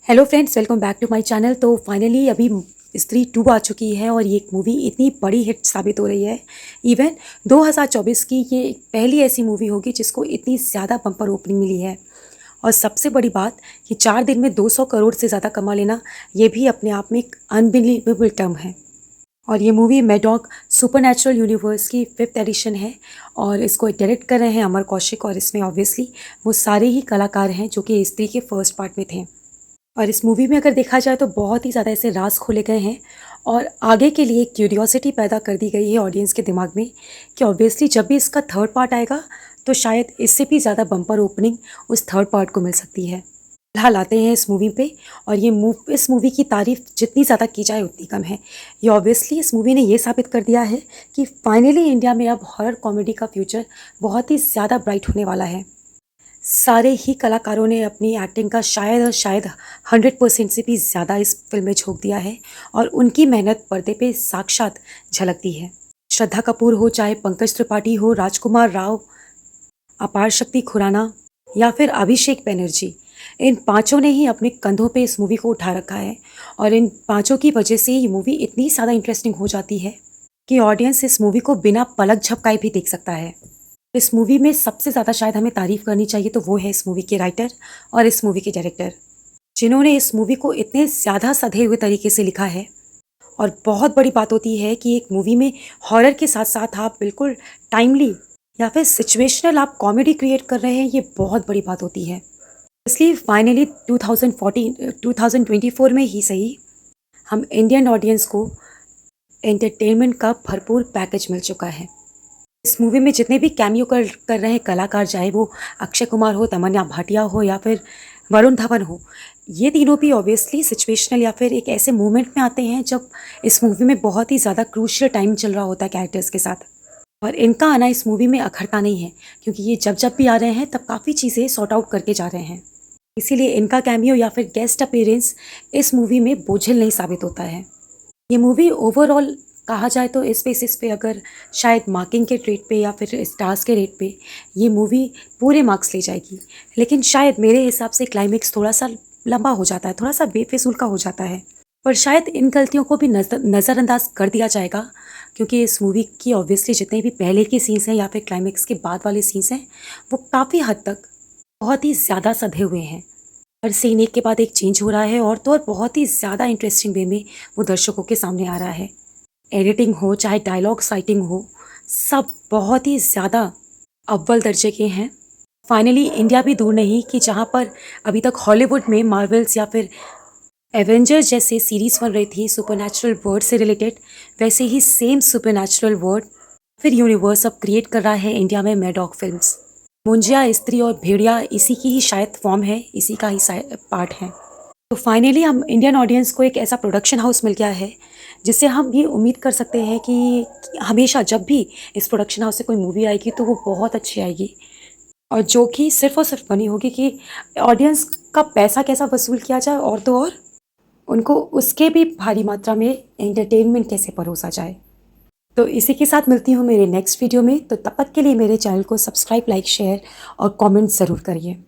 Hello friends, welcome back to my channel. तो finally अभी स्त्री 2 आ चुकी है और ये एक मूवी इतनी बड़ी हिट साबित हो रही है। इवन 2024 की ये पहली ऐसी मूवी होगी जिसको इतनी ज़्यादा बम्पर ओपनिंग मिली है। और सबसे बड़ी बात कि 4 दिन में 200 करोड़ से ज़्यादा कमा लेना, ये भी अपने आप में एक अनबिलीवेबल टर्म है। और ये मूवी मैडॉक सुपरनैचुरल यूनिवर्स की 5th एडिशन है और इसको डायरेक्ट कर रहे हैं अमर कौशिक। और इसमें ऑब्वियसली वो सारे ही कलाकार हैं जो कि स्त्री के फर्स्ट पार्ट में थे। और इस मूवी में अगर देखा जाए तो बहुत ही ज़्यादा ऐसे राज खोले गए हैं और आगे के लिए क्यूरियोसिटी पैदा कर दी गई है ऑडियंस के दिमाग में कि ऑब्वियसली जब भी इसका थर्ड पार्ट आएगा तो शायद इससे भी ज़्यादा बम्पर ओपनिंग उस थर्ड पार्ट को मिल सकती है। फिलहाल आते हैं इस मूवी पे। और इस मूवी की तारीफ़ जितनी ज़्यादा की जाए उतनी कम है। ये ऑब्वियसली इस मूवी ने ये साबित कर दिया है कि फाइनली इंडिया में अब हॉरर कॉमेडी का फ्यूचर बहुत ही ज़्यादा ब्राइट होने वाला है। सारे ही कलाकारों ने अपनी एक्टिंग का शायद 100% से भी ज़्यादा इस फिल्म में झोंक दिया है और उनकी मेहनत पर्दे पे साक्षात झलकती है। श्रद्धा कपूर हो, चाहे पंकज त्रिपाठी हो, राजकुमार राव, अपार शक्ति खुराना या फिर अभिषेक बनर्जी, इन पांचों ने ही अपने कंधों पे इस मूवी को उठा रखा है। और इन पांचों की वजह से ये मूवी इतनी ज़्यादा इंटरेस्टिंग हो जाती है कि ऑडियंस इस मूवी को बिना पलक झपकाए भी देख सकता है। इस मूवी में सबसे ज़्यादा शायद हमें तारीफ़ करनी चाहिए तो वो है इस मूवी के राइटर और इस मूवी के डायरेक्टर, जिन्होंने इस मूवी को इतने ज़्यादा सधे हुए तरीके से लिखा है। और बहुत बड़ी बात होती है कि एक मूवी में हॉरर के साथ साथ आप बिल्कुल टाइमली या फिर सिचुएशनल आप कॉमेडी क्रिएट कर रहे हैं, ये बहुत बड़ी बात होती है। इसलिए फाइनली 2024 में ही सही, हम इंडियन ऑडियंस को एंटरटेनमेंट का भरपूर पैकेज मिल चुका है। इस मूवी में जितने भी कैमियो कर रहे हैं कलाकार, चाहे वो अक्षय कुमार हो, तमन्ना भाटिया हो या फिर वरुण धवन हो, ये तीनों भी ऑब्वियसली सिचुएशनल या फिर एक ऐसे मोमेंट में आते हैं जब इस मूवी में बहुत ही ज़्यादा क्रूशियल टाइम चल रहा होता है कैरेक्टर्स के साथ। और इनका आना इस मूवी में अखरता नहीं है, क्योंकि ये जब जब भी आ रहे हैं तब काफ़ी चीज़ें सॉर्ट आउट करके जा रहे हैं। इसीलिए इनका कैमियो या फिर गेस्ट अपीयरेंस इस मूवी में बोझिल नहीं साबित होता है। ये मूवी ओवरऑल कहा जाए तो इस बेसिस पे, अगर शायद मार्किंग के रेट पे या फिर स्टार्स के रेट पे, ये मूवी पूरे मार्क्स ले जाएगी। लेकिन शायद मेरे हिसाब से क्लाइमेक्स थोड़ा सा लंबा हो जाता है, थोड़ा सा बेफिजूल का हो जाता है। पर शायद इन गलतियों को भी नज़रअंदाज कर दिया जाएगा, क्योंकि इस मूवी की ऑब्वियसली जितने भी पहले के सीन्स हैं या फिर क्लाइमेक्स के बाद वाले सीन्स हैं, वो काफ़ी हद तक बहुत ही ज़्यादा सधे हुए हैं। हर सीन एक के बाद एक चेंज हो रहा है और तो और बहुत ही ज़्यादा इंटरेस्टिंग वे में वो दर्शकों के सामने आ रहा है। एडिटिंग हो चाहे डायलॉग राइटिंग हो, सब बहुत ही ज़्यादा अव्वल दर्जे के हैं। फाइनली इंडिया भी दूर नहीं कि जहाँ पर अभी तक हॉलीवुड में मार्वल्स या फिर एवेंजर्स जैसे सीरीज़ बन रही थी सुपरनैचुरल वर्ल्ड से रिलेटेड, वैसे ही सेम सुपरनैचुरल वर्ल्ड फिर यूनिवर्स अब क्रिएट कर रहा है इंडिया में मैडॉक फिल्म्स। मुंजिया, स्त्री और भेड़िया इसी की ही शायद फॉर्म है, इसी का ही पार्ट है। तो फाइनली हम इंडियन ऑडियंस को एक ऐसा प्रोडक्शन हाउस मिल गया है जिससे हम ये उम्मीद कर सकते हैं कि हमेशा जब भी इस प्रोडक्शन हाउस से कोई मूवी आएगी तो वो बहुत अच्छी आएगी, और जो कि सिर्फ और सिर्फ बनी होगी कि ऑडियंस का पैसा कैसा वसूल किया जाए और तो और उनको उसके भी भारी मात्रा में एंटरटेनमेंट कैसे परोसा जाए। तो इसी के साथ मिलती हूँ मेरे नेक्स्ट वीडियो में। तो तब तक के लिए मेरे चैनल को सब्सक्राइब, लाइक, शेयर और कमेंट ज़रूर करिए।